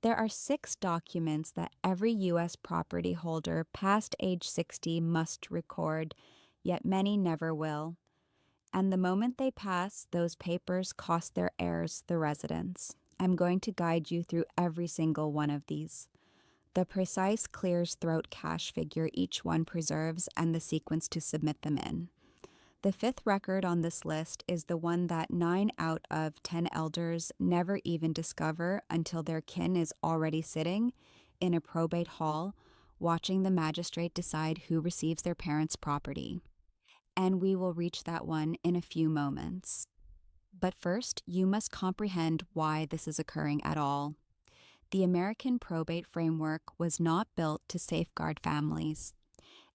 There are 6 documents that every U.S. property holder past age 60 must record, yet many never will. And the moment they pass, those papers cost their heirs the residence. I'm going to guide you through every single one of these. The precise clears throat cash figure each one preserves and the sequence to submit them in. The 5th record on this list is the one that 9 out of 10 elders never even discover until their kin is already sitting in a probate hall, watching the magistrate decide who receives their parents' property. And we will reach that one in a few moments. But first, you must comprehend why this is occurring at all. The American probate framework was not built to safeguard families.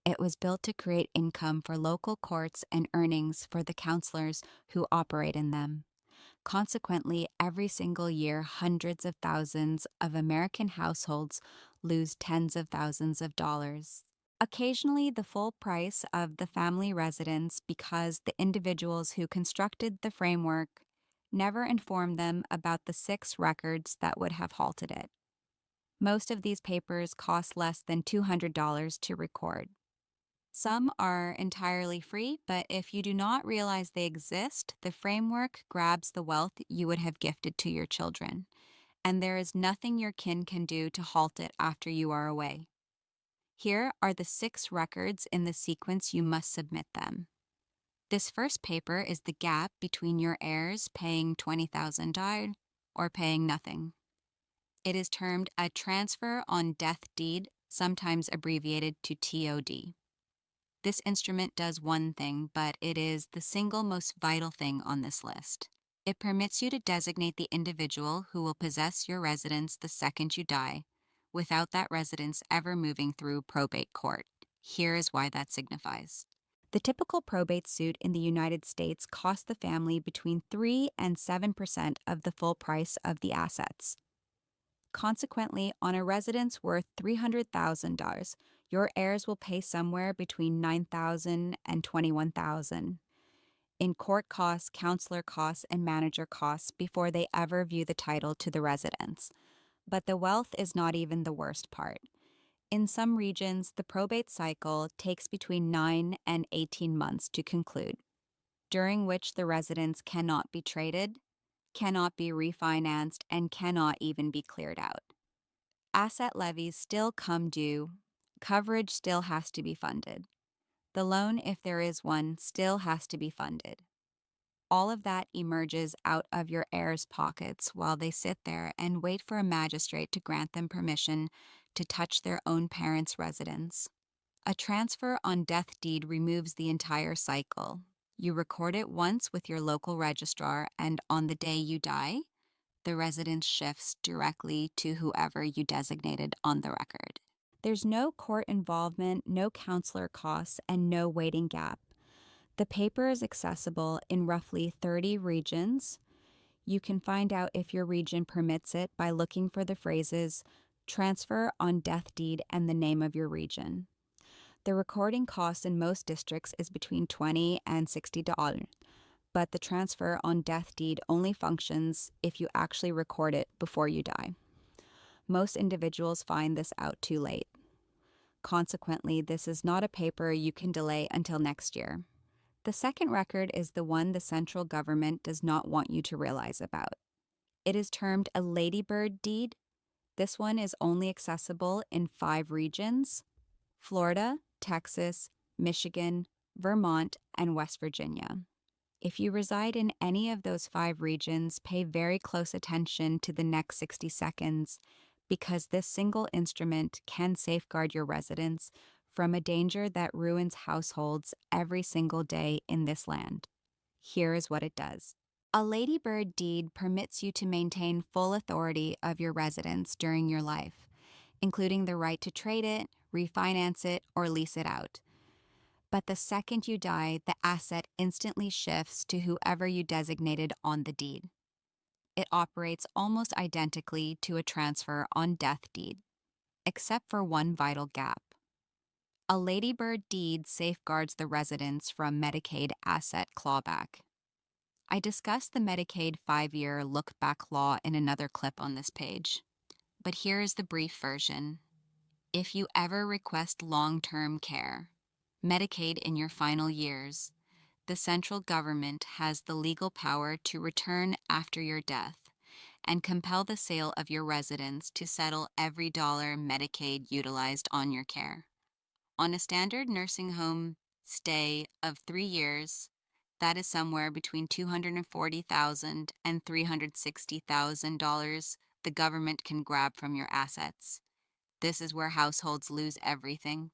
It was built to create income for local courts and earnings for the counselors who operate in them. Consequently, every single year, hundreds of thousands of American households lose tens of thousands of dollars. Occasionally, the full price of the family residence because the individuals who constructed the framework never informed them about the 6 records that would have halted it. Most of these papers cost less than $200 to record. Some are entirely free, but if you do not realize they exist, the framework grabs the wealth you would have gifted to your children, and there is nothing your kin can do to halt it after you are away. Here are the 6 records in the sequence you must submit them. This first paper is the gap between your heirs paying $20,000 or paying nothing. It is termed a transfer on death deed, sometimes abbreviated to TOD. This instrument does one thing, but it is the single most vital thing on this list. It permits you to designate the individual who will possess your residence the second you die, without that residence ever moving through probate court. Here is why that signifies. The typical probate suit in the United States costs the family between 3 and 7% of the full price of the assets. Consequently, on a residence worth $300,000, your heirs will pay somewhere between $9,000 and $21,000 in court costs, counselor costs, and manager costs before they ever view the title to the residence. But the wealth is not even the worst part. In some regions, the probate cycle takes between 9 and 18 months to conclude, during which the residence cannot be traded, cannot be refinanced, and cannot even be cleared out. Asset levies still come due, coverage still has to be funded. The loan, if there is one, still has to be funded. All of that emerges out of your heirs' pockets while they sit there and wait for a magistrate to grant them permission to touch their own parents' residence. A transfer on death deed removes the entire cycle. You record it once with your local registrar, and on the day you die, the residence shifts directly to whoever you designated on the record. There's no court involvement, no counselor costs, and no waiting gap. The paper is accessible in roughly 30 regions. You can find out if your region permits it by looking for the phrases transfer on death deed and the name of your region. The recording cost in most districts is between $20 and $60, but the transfer on death deed only functions if you actually record it before you die. Most individuals find this out too late. Consequently, this is not a paper you can delay until next year. The second record is the one the central government does not want you to realize about. It is termed a ladybird deed. This one is only accessible in 5 regions: Florida, Texas, Michigan, Vermont, and West Virginia. If you reside in any of those 5 regions, pay very close attention to the next 60 seconds because this single instrument can safeguard your residence from a danger that ruins households every single day in this land. Here is what it does. A ladybird deed permits you to maintain full authority of your residence during your life, including the right to trade it, refinance it, or lease it out. But the second you die, the asset instantly shifts to whoever you designated on the deed. It operates almost identically to a transfer on death deed, except for one vital gap. A ladybird deed safeguards the residence from Medicaid asset clawback. I discussed the Medicaid 5-year look-back law in another clip on this page. But here is the brief version. If you ever request long-term care, Medicaid in your final years, the central government has the legal power to return after your death and compel the sale of your residence to settle every dollar Medicaid utilized on your care. On a standard nursing home stay of 3 years, that is somewhere between $240,000 and $360,000 the government can grab from your assets. This is where households lose everything.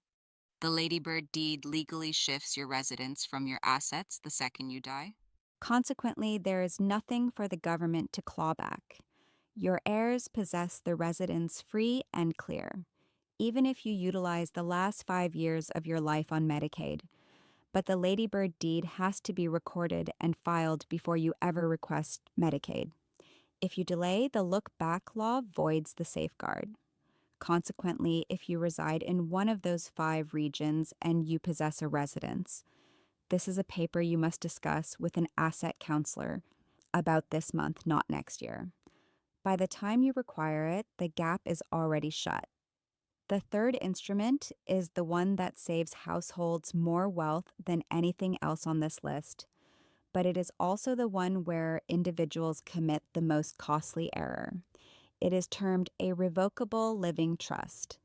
The Ladybird deed legally shifts your residence from your assets the second you die. Consequently, there is nothing for the government to claw back. Your heirs possess the residence free and clear, even if you utilize the last 5 years of your life on Medicaid. But the Ladybird deed has to be recorded and filed before you ever request Medicaid. If you delay, the look back law voids the safeguard. Consequently, if you reside in one of those 5 regions and you possess a residence, this is a paper you must discuss with an asset counselor about this month, not next year. By the time you require it, the gap is already shut. The third instrument is the one that saves households more wealth than anything else on this list, but it is also the one where individuals commit the most costly error. It is termed a revocable living trust.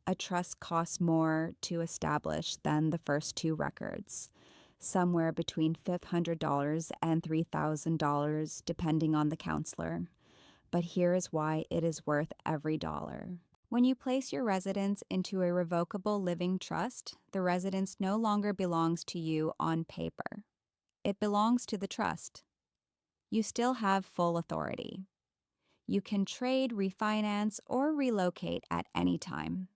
A trust costs more to establish than the first 2 records, somewhere between $500 and $3,000 depending on the counselor. But here is why it is worth every dollar. When you place your residence into a revocable living trust, the residence no longer belongs to you on paper. It belongs to the trust. You still have full authority. You can trade, refinance, or relocate at any time.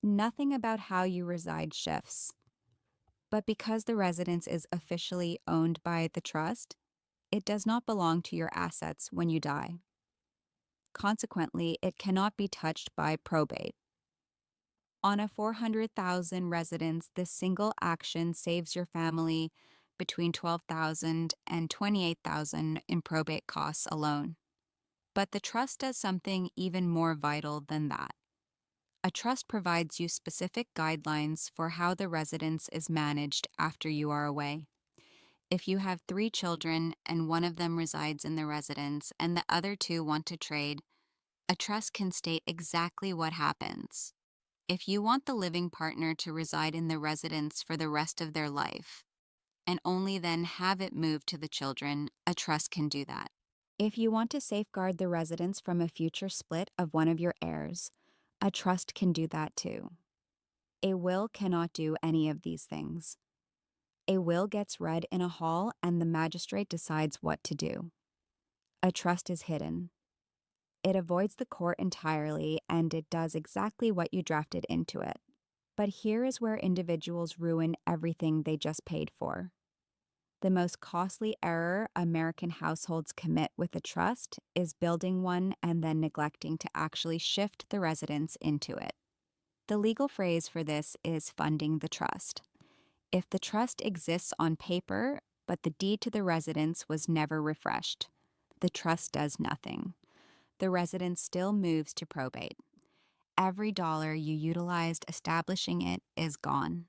Nothing about how you reside shifts. But because the residence is officially owned by the trust, it does not belong to your assets when you die. Consequently, it cannot be touched by probate. On a 400,000 residence, this single action saves your family between $12,000 and $28,000 in probate costs alone. But the trust does something even more vital than that. A trust provides you specific guidelines for how the residence is managed after you are away. If you have 3 children and one of them resides in the residence and the other 2 want to trade, a trust can state exactly what happens. If you want the living partner to reside in the residence for the rest of their life, and only then have it moved to the children, a trust can do that. If you want to safeguard the residence from a future split of one of your heirs, a trust can do that too. A will cannot do any of these things. A will gets read in a hall and the magistrate decides what to do. A trust is hidden. It avoids the court entirely and it does exactly what you drafted into it. But here is where individuals ruin everything they just paid for. The most costly error American households commit with a trust is building one and then neglecting to actually shift the residence into it. The legal phrase for this is funding the trust. If the trust exists on paper, but the deed to the residence was never refreshed, the trust does nothing. The residence still moves to probate. Every dollar you utilized establishing it is gone.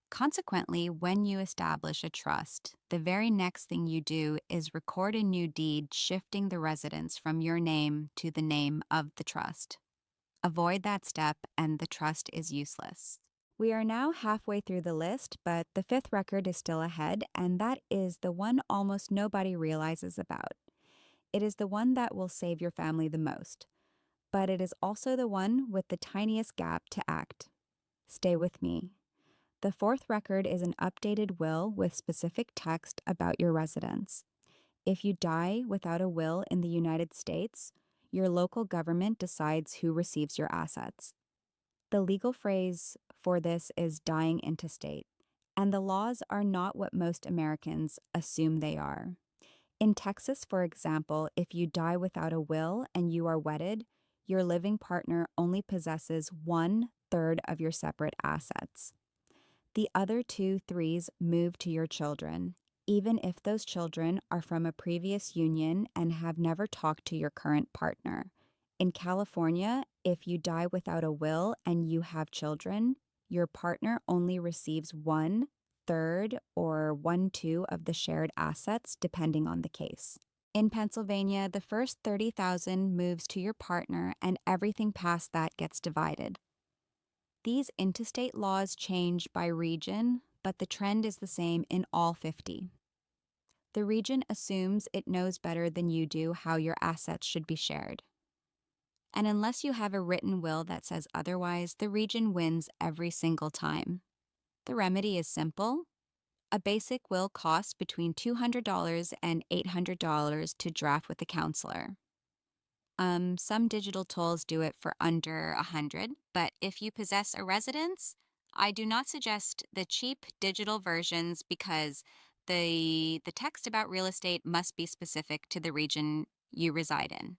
Consequently, when you establish a trust, the very next thing you do is record a new deed shifting the residence from your name to the name of the trust. Avoid that step and the trust is useless. We are now halfway through the list, but the 5th record is still ahead, and that is the one almost nobody realizes about. It is the one that will save your family the most, but it is also the one with the tiniest gap to act. Stay with me. The 4th record is an updated will with specific text about your residence. If you die without a will in the United States, your local government decides who receives your assets. The legal phrase for this is dying intestate, and the laws are not what most Americans assume they are. In Texas, for example, if you die without a will and you are wedded, your living partner only possesses 1/3 of your separate assets. The other 2/3 move to your children, even if those children are from a previous union and have never talked to your current partner. In California, if you die without a will and you have children, your partner only receives 1/3 or 1/2 of the shared assets, depending on the case. In Pennsylvania, the first $30,000 moves to your partner and everything past that gets divided. These interstate laws change by region, but the trend is the same in all 50. The region assumes it knows better than you do how your assets should be shared. And unless you have a written will that says otherwise, the region wins every single time. The remedy is simple. A basic will costs between $200 and $800 to draft with a counselor. Some digital tools do it for under $100, but if you possess a residence, I do not suggest the cheap digital versions because the text about real estate must be specific to the region you reside in.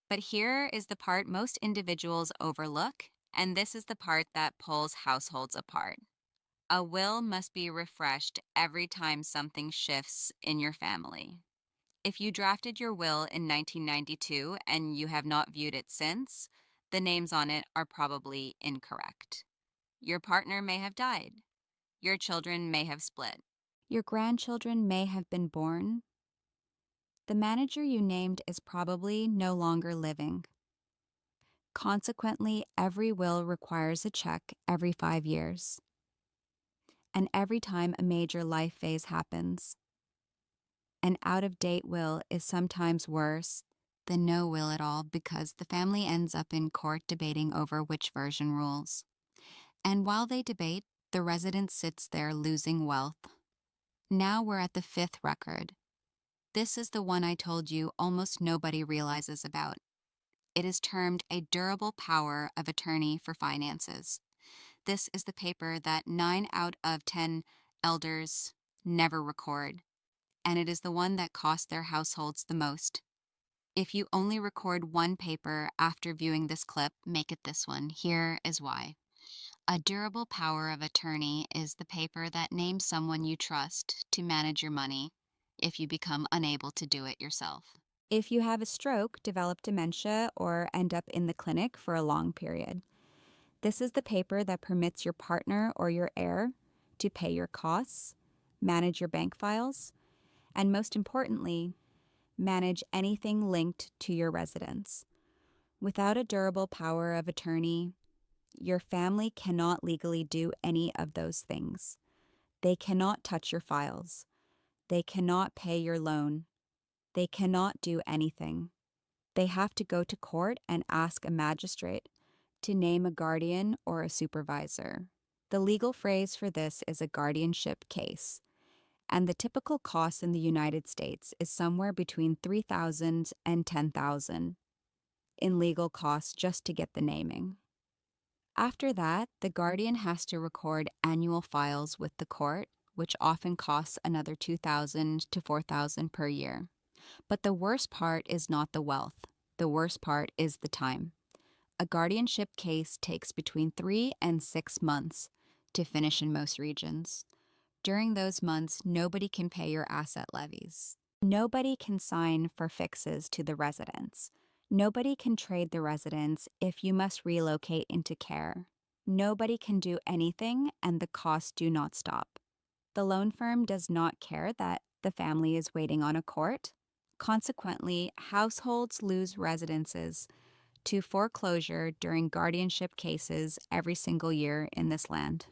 But here is the part most individuals overlook, and this is the part that pulls households apart. A will must be refreshed every time something shifts in your family. If you drafted your will in 1992 and you have not viewed it since, the names on it are probably incorrect. Your partner may have died. Your children may have split. Your grandchildren may have been born. The manager you named is probably no longer living. Consequently, every will requires a check every 5 years. And every time a major life phase happens. An out-of-date will is sometimes worse than no will at all because the family ends up in court debating over which version rules. And while they debate, the resident sits there losing wealth. Now we're at the 5th record. This is the one I told you almost nobody realizes about. It is termed a durable power of attorney for finances. This is the paper that 9 out of 10 elders never record, and it is the one that costs their households the most. If you only record one paper after viewing this clip, make it this one. Here is why. A durable power of attorney is the paper that names someone you trust to manage your money if you become unable to do it yourself. If you have a stroke, develop dementia, or end up in the clinic for a long period. This is the paper that permits your partner or your heir to pay your costs, manage your bank files, and most importantly, manage anything linked to your residence. Without a durable power of attorney, your family cannot legally do any of those things. They cannot touch your files. They cannot pay your loan. They cannot do anything. They have to go to court and ask a magistrate to name a guardian or a supervisor. The legal phrase for this is a guardianship case, and the typical cost in the United States is somewhere between $3,000 and $10,000 in legal costs just to get the naming. After that, the guardian has to record annual files with the court, which often costs another $2,000 to $4,000 per year. But the worst part is not the wealth. The worst part is the time. A guardianship case takes between 3 and 6 months to finish in most regions. During those months, nobody can pay your asset levies. Nobody can sign for fixes to the residence. Nobody can trade the residence if you must relocate into care. Nobody can do anything, and the costs do not stop. The loan firm does not care that the family is waiting on a court. Consequently, households lose residences to foreclosure during guardianship cases every single year in this land.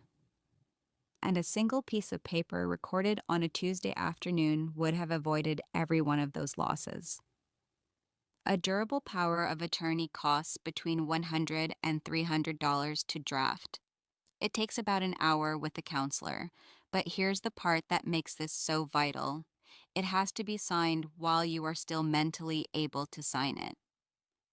And a single piece of paper recorded on a Tuesday afternoon would have avoided every one of those losses. A durable power of attorney costs between $100 and $300 to draft. It takes about an hour with a counselor, but here's the part that makes this so vital. It has to be signed while you are still mentally able to sign it.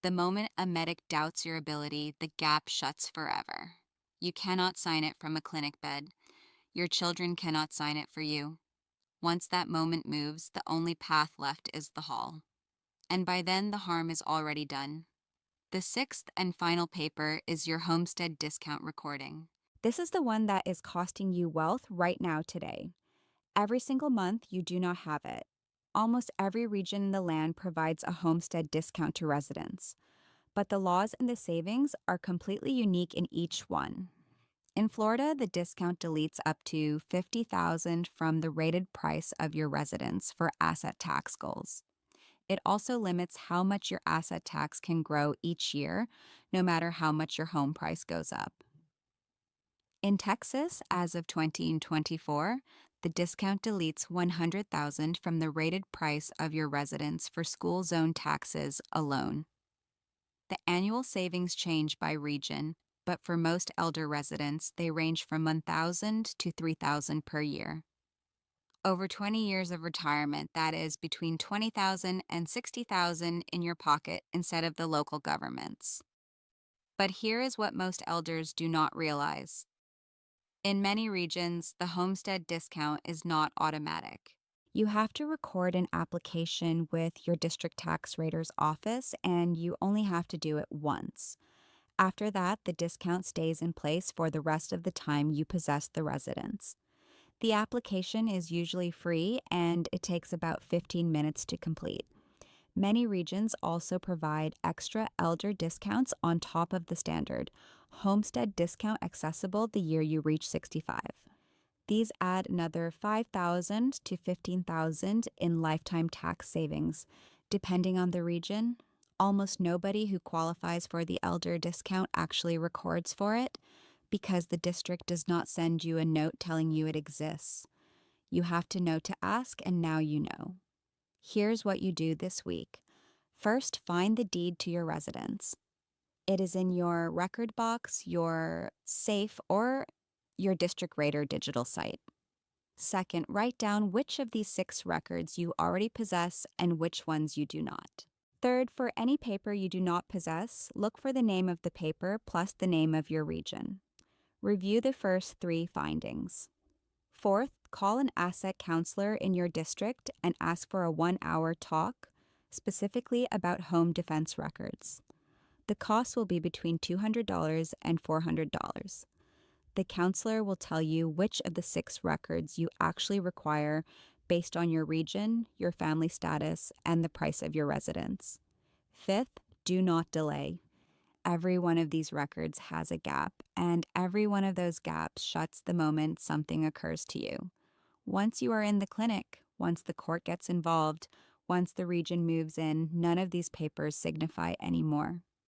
The moment a medic doubts your ability, the gap shuts forever. You cannot sign it from a clinic bed. Your children cannot sign it for you. Once that moment moves, the only path left is the hall. And by then, the harm is already done. The 6th and final paper is your homestead discount recording. This is the one that is costing you wealth right now today. Every single month, you do not have it. Almost every region in the land provides a homestead discount to residents. but the laws and the savings are completely unique in each one. In Florida, the discount deletes up to $50,000 from the rated price of your residence for asset tax goals. It also limits how much your asset tax can grow each year, no matter how much your home price goes up. In Texas, as of 2024, the discount deletes $100,000 from the rated price of your residence for school zone taxes alone. The annual savings change by region, but for most elder residents, they range from $1,000 to $3,000 per year. Over 20 years of retirement, that is between $20,000 and $60,000 in your pocket instead of the local government's. But here is what most elders do not realize. In many regions, the homestead discount is not automatic. You have to record an application with your district tax rater's office, and you only have to do it once. After that, the discount stays in place for the rest of the time you possess the residence. The application is usually free, and it takes about 15 minutes to complete. Many regions also provide extra elder discounts on top of the standard homestead discount accessible the year you reach 65. These add another $5,000 to $15,000 in lifetime tax savings. Depending on the region, almost nobody who qualifies for the elder discount actually records for it because the district does not send you a note telling you it exists. You have to know to ask, and now you know. Here's what you do this week. First, find the deed to your residence. It is in your record box, your safe, or your district rater digital site. Second, write down which of these 6 records you already possess and which ones you do not. Third, for any paper you do not possess, look for the name of the paper plus the name of your region. Review the first 3 findings. Fourth, call an asset counselor in your district and ask for a 1-hour talk, specifically about home defense records. The cost will be between $200 and $400. The counselor will tell you which of the 6 records you actually require based on your region, your family status, and the price of your residence. Fifth, do not delay. Every one of these records has a gap, and every one of those gaps shuts the moment something occurs to you. Once you are in the clinic, once the court gets involved, once the region moves in, none of these papers signify anymore.